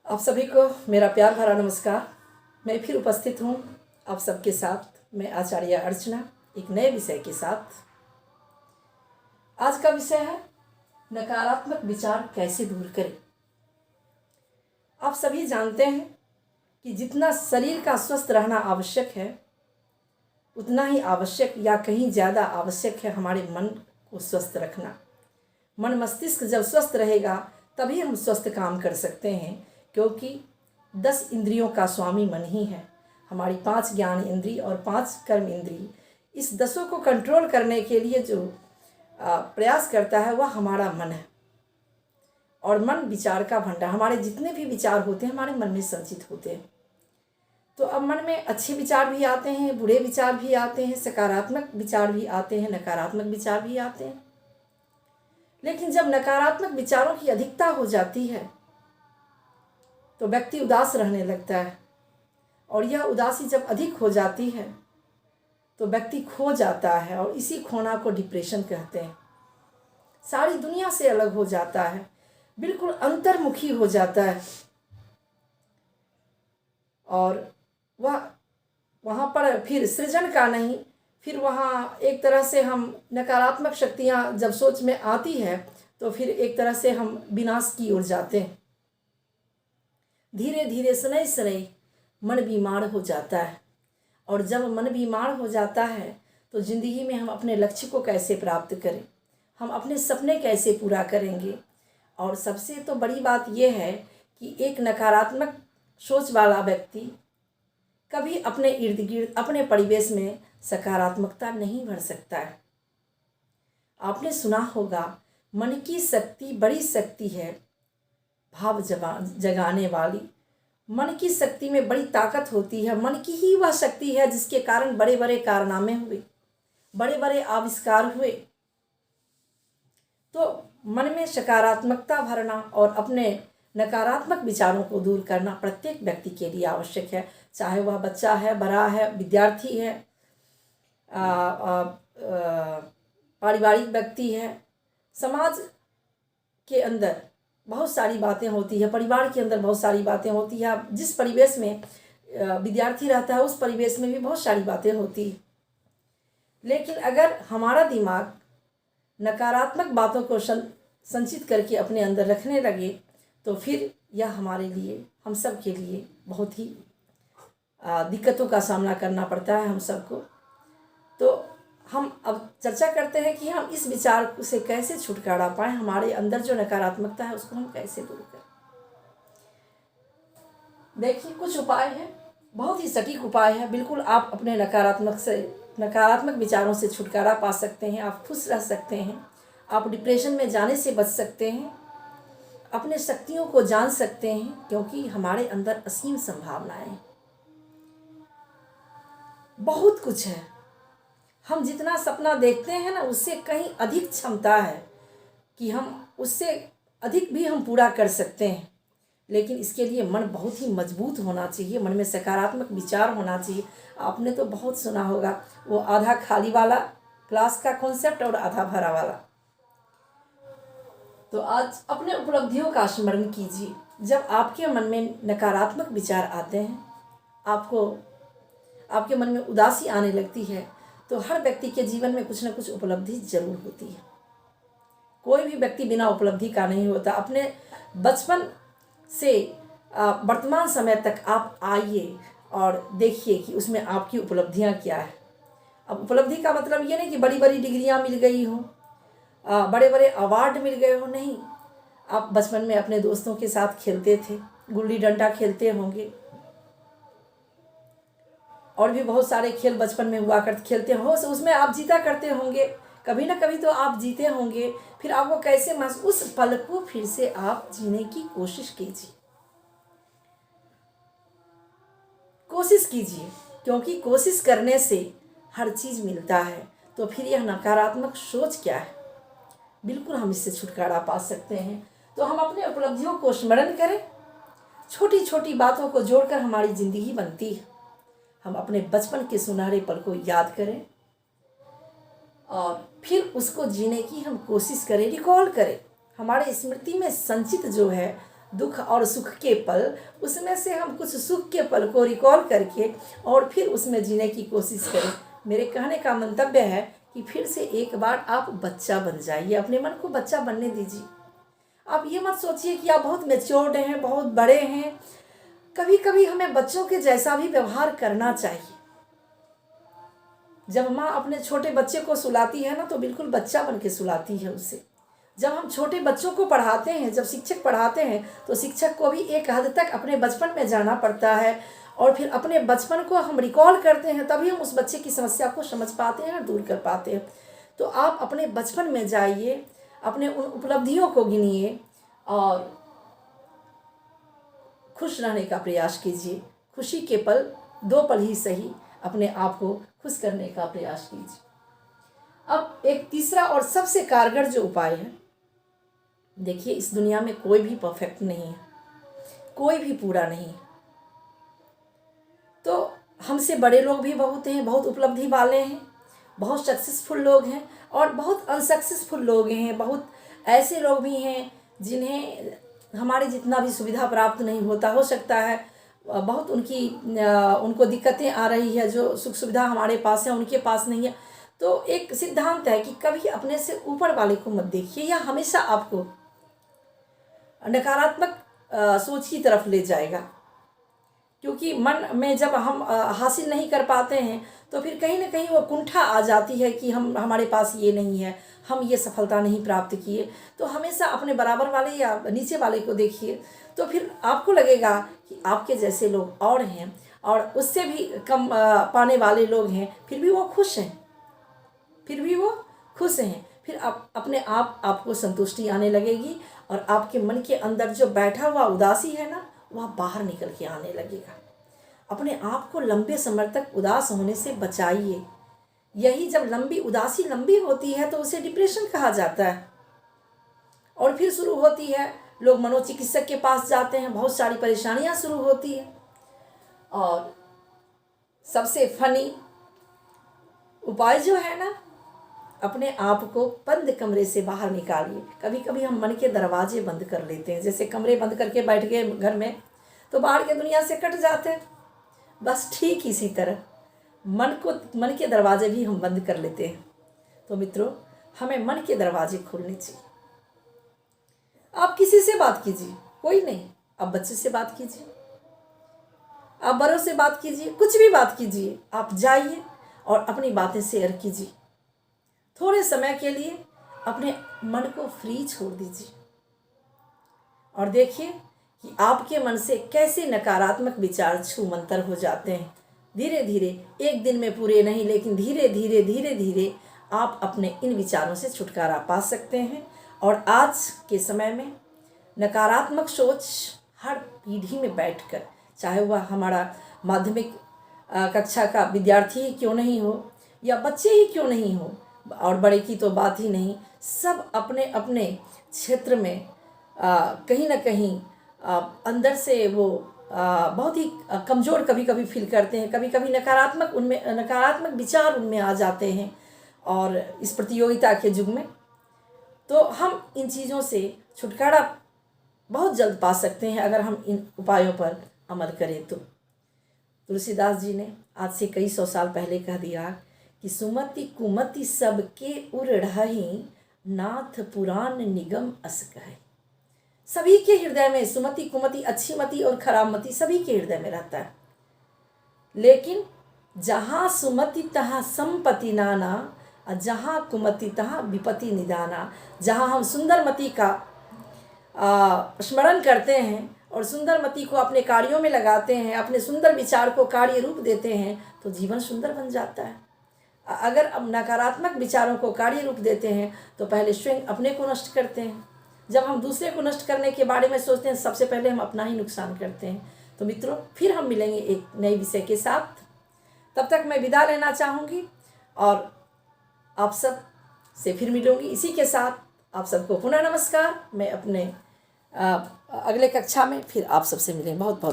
आप सभी को मेरा प्यार भरा नमस्कार। मैं फिर उपस्थित हूँ आप सबके साथ। मैं आचार्य अर्चना एक नए विषय के साथ। आज का विषय है नकारात्मक विचार कैसे दूर करें। आप सभी जानते हैं कि जितना शरीर का स्वस्थ रहना आवश्यक है उतना ही आवश्यक या कहीं ज़्यादा आवश्यक है हमारे मन को स्वस्थ रखना। मन मस्तिष्क जब स्वस्थ रहेगा तभी हम स्वस्थ काम कर सकते हैं, क्योंकि 10 इंद्रियों का स्वामी मन ही है। हमारी 5 ज्ञान इंद्री और 5 कर्म इंद्री, इस 10 को कंट्रोल करने के लिए जो प्रयास करता है वह हमारा मन है। और मन विचार का भंडार, हमारे जितने भी विचार होते हैं हमारे मन में संचित होते हैं। तो अब मन में अच्छे विचार भी आते हैं, बुरे विचार भी आते हैं, सकारात्मक विचार भी आते हैं, नकारात्मक विचार भी आते हैं। लेकिन जब नकारात्मक विचारों की अधिकता हो जाती है तो व्यक्ति उदास रहने लगता है, और यह उदासी जब अधिक हो जाती है तो व्यक्ति खो जाता है, और इसी खोना को डिप्रेशन कहते हैं। सारी दुनिया से अलग हो जाता है, बिल्कुल अंतर्मुखी हो जाता है, और वह वहाँ पर फिर सृजन का नहीं, फिर वहाँ एक तरह से हम नकारात्मक शक्तियाँ जब सोच में आती है तो फिर एक तरह से हम विनाश की ओर जाते हैं। धीरे धीरे शनै शनै मन बीमार हो जाता है, और जब मन बीमार हो जाता है तो ज़िंदगी में हम अपने लक्ष्य को कैसे प्राप्त करें, हम अपने सपने कैसे पूरा करेंगे। और सबसे तो बड़ी बात यह है कि एक नकारात्मक सोच वाला व्यक्ति कभी अपने इर्द गिर्द अपने परिवेश में सकारात्मकता नहीं भर सकता है। आपने सुना होगा, मन की शक्ति बड़ी शक्ति है, भाव जगाने वाली। मन की शक्ति में बड़ी ताकत होती है। मन की ही वह शक्ति है जिसके कारण बड़े बड़े कारनामे हुए, बड़े बड़े आविष्कार हुए। तो मन में सकारात्मकता भरना और अपने नकारात्मक विचारों को दूर करना प्रत्येक व्यक्ति के लिए आवश्यक है, चाहे वह बच्चा है, बड़ा है, विद्यार्थी है, पारिवारिक व्यक्ति है। समाज के अंदर बहुत सारी बातें होती है, परिवार के अंदर बहुत सारी बातें होती है। जिस परिवेश में विद्यार्थी रहता है उस परिवेश में भी बहुत सारी बातें होती है। लेकिन अगर हमारा दिमाग नकारात्मक बातों को संचित करके अपने अंदर रखने लगे तो फिर यह हमारे लिए, हम सब के लिए बहुत ही दिक्कतों का सामना करना पड़ता है हम सबको। तो हम अब चर्चा करते हैं कि हम इस विचार से कैसे छुटकारा पाएँ, हमारे अंदर जो नकारात्मकता है उसको हम कैसे दूर करें। देखिए, कुछ उपाय है, बहुत ही सटीक उपाय है। बिल्कुल आप अपने नकारात्मक विचारों से छुटकारा पा सकते हैं, आप खुश रह सकते हैं, आप डिप्रेशन में जाने से बच सकते हैं, अपने शक्तियों को जान सकते हैं, क्योंकि हमारे अंदर असीम संभावनाएं, बहुत कुछ है। हम जितना सपना देखते हैं ना, उससे कहीं अधिक क्षमता है कि हम उससे अधिक भी हम पूरा कर सकते हैं। लेकिन इसके लिए मन बहुत ही मजबूत होना चाहिए, मन में सकारात्मक विचार होना चाहिए। आपने तो बहुत सुना होगा वो आधा खाली वाला ग्लास का कॉन्सेप्ट और आधा भरा वाला। तो आज अपने उपलब्धियों का स्मरण कीजिए। जब आपके मन में नकारात्मक विचार आते हैं, आपके मन में उदासी आने लगती है, तो हर व्यक्ति के जीवन में कुछ न कुछ उपलब्धि जरूर होती है। कोई भी व्यक्ति बिना उपलब्धि का नहीं होता। अपने बचपन से वर्तमान समय तक आप आइए और देखिए कि उसमें आपकी उपलब्धियां क्या है। अब उपलब्धि का मतलब ये नहीं कि बड़ी बड़ी डिग्रियां मिल गई हों, बड़े बड़े अवार्ड मिल गए हो, नहीं। आप बचपन में अपने दोस्तों के साथ खेलते थे, गुल्ली डंडा खेलते होंगे, और भी बहुत सारे खेल बचपन में हुआ करते, खेलते हो, उसमें आप जीता करते होंगे। कभी ना कभी तो आप जीते होंगे। फिर आपको कैसे उस पल को फिर से आप जीने की कोशिश कीजिए, क्योंकि कोशिश करने से हर चीज़ मिलता है। तो फिर यह नकारात्मक सोच क्या है, बिल्कुल हम इससे छुटकारा पा सकते हैं। तो हम अपने उपलब्धियों को स्मरण करें, छोटी छोटी बातों को जोड़कर हमारी ज़िंदगी बनती है। हम अपने बचपन के सुनहरे पल को याद करें और फिर उसको जीने की हम कोशिश करें, रिकॉल करें। हमारे स्मृति में संचित जो है दुख और सुख के पल, उसमें से हम कुछ सुख के पल को रिकॉल करके और फिर उसमें जीने की कोशिश करें। मेरे कहने का मंतव्य है कि फिर से एक बार आप बच्चा बन जाइए, अपने मन को बच्चा बनने दीजिए। आप ये मत सोचिए कि आप बहुत मैच्योर्ड हैं, बहुत बड़े हैं। कभी कभी हमें बच्चों के जैसा भी व्यवहार करना चाहिए। जब माँ अपने छोटे बच्चे को सुलाती है ना, तो बिल्कुल बच्चा बन के सुलाती है उसे। जब हम छोटे बच्चों को पढ़ाते हैं, जब शिक्षक पढ़ाते हैं, तो शिक्षक को भी एक हद तक अपने बचपन में जाना पड़ता है और फिर अपने बचपन को हम रिकॉल करते हैं, तभी हम उस बच्चे की समस्या को समझ पाते हैं और दूर कर पाते हैं। तो आप अपने बचपन में जाइए, अपने उन उपलब्धियों को गिनिए और खुश रहने का प्रयास कीजिए। खुशी के पल 2 पल ही सही, अपने आप को खुश करने का प्रयास कीजिए। अब एक तीसरा और सबसे कारगर जो उपाय है, देखिए इस दुनिया में कोई भी परफेक्ट नहीं है, कोई भी पूरा नहीं है। तो हमसे बड़े लोग भी बहुत हैं, बहुत उपलब्धि वाले हैं, बहुत सक्सेसफुल लोग हैं और बहुत अनसक्सेसफुल लोग हैं। बहुत ऐसे लोग भी हैं जिन्हें हमारे जितना भी सुविधा प्राप्त नहीं होता, हो सकता है बहुत उनको दिक्कतें आ रही है, जो सुख सुविधा हमारे पास है उनके पास नहीं है। तो एक सिद्धांत है कि कभी अपने से ऊपर वाले को मत देखिए, या हमेशा आपको नकारात्मक सोच की तरफ ले जाएगा। क्योंकि मन में जब हम हासिल नहीं कर पाते हैं, तो फिर कहीं ना कहीं वो कुंठा आ जाती है कि हमारे पास ये नहीं है, हम ये सफलता नहीं प्राप्त किए। तो हमेशा अपने बराबर वाले या नीचे वाले को देखिए, तो फिर आपको लगेगा कि आपके जैसे लोग और हैं और उससे भी कम पाने वाले लोग हैं, फिर भी वो खुश हैं, फिर आप अपने आप आपको संतुष्टि आने लगेगी और आपके मन के अंदर जो बैठा हुआ उदासी है ना, वह बाहर निकल के आने लगेगा। अपने आप को लंबे समय तक उदास होने से बचाइए। यही जब उदासी लंबी होती है तो उसे डिप्रेशन कहा जाता है और फिर शुरू होती है, लोग मनोचिकित्सक के पास जाते हैं, बहुत सारी परेशानियां शुरू होती है। और सबसे फनी उपाय जो है ना, अपने आप को बंद कमरे से बाहर निकालिए। कभी कभी हम मन के दरवाजे बंद कर लेते हैं, जैसे कमरे बंद करके बैठ गए घर में तो बाहर के दुनिया से कट जाते हैं। बस ठीक इसी तरह मन के दरवाजे भी हम बंद कर लेते हैं। तो मित्रों, हमें मन के दरवाजे खोलने चाहिए। आप किसी से बात कीजिए, कोई नहीं, आप बच्चे से बात कीजिए, आप बड़ों से बात कीजिए, कुछ भी बात कीजिए, आप जाइए और अपनी बातें शेयर कीजिए। थोड़े समय के लिए अपने मन को फ्री छोड़ दीजिए और देखिए कि आपके मन से कैसे नकारात्मक विचार छूमंतर हो जाते हैं। धीरे धीरे, एक दिन में पूरे नहीं, लेकिन धीरे धीरे आप अपने इन विचारों से छुटकारा पा सकते हैं। और आज के समय में नकारात्मक सोच हर पीढ़ी में बैठकर, चाहे वह हमारा माध्यमिक कक्षा का विद्यार्थी ही क्यों नहीं हो या बच्चे ही क्यों नहीं हो, और बड़े की तो बात ही नहीं, सब अपने अपने क्षेत्र में कहीं ना कहीं अंदर से वो बहुत ही कमज़ोर कभी कभी फील करते हैं। कभी कभी नकारात्मक विचार उनमें आ जाते हैं। और इस प्रतियोगिता के युग में तो हम इन चीज़ों से छुटकारा बहुत जल्द पा सकते हैं अगर हम इन उपायों पर अमल करें। तो तुलसीदास जी ने आज से कई सौ साल पहले कह दिया कि सुमति कुमति सबके उर ढहि, नाथ पुराण निगम अस कहे। सभी के हृदय में सुमति कुमति, अच्छी मति और खराब मति सभी के हृदय में रहता है। लेकिन जहाँ सुमति तहाँ संपत्ति नाना, और जहाँ कुमति तहाँ विपत्ति निदाना। जहाँ हम सुंदर मति का स्मरण करते हैं और सुंदर मति को अपने कार्यों में लगाते हैं, अपने सुंदर विचार को कार्य रूप देते हैं, तो जीवन सुंदर बन जाता है। अगर अब नकारात्मक विचारों को कार्य रूप देते हैं तो पहले स्वयं अपने को नष्ट करते हैं। जब हम दूसरे को नष्ट करने के बारे में सोचते हैं, सबसे पहले हम अपना ही नुकसान करते हैं। तो मित्रों, फिर हम मिलेंगे एक नए विषय के साथ। तब तक मैं विदा लेना चाहूँगी और आप सब से फिर मिलूँगी। इसी के साथ आप सबको पुनः नमस्कार। मैं अपने अगले कक्षा में फिर आप सबसे मिलेंगे। बहुत बहुत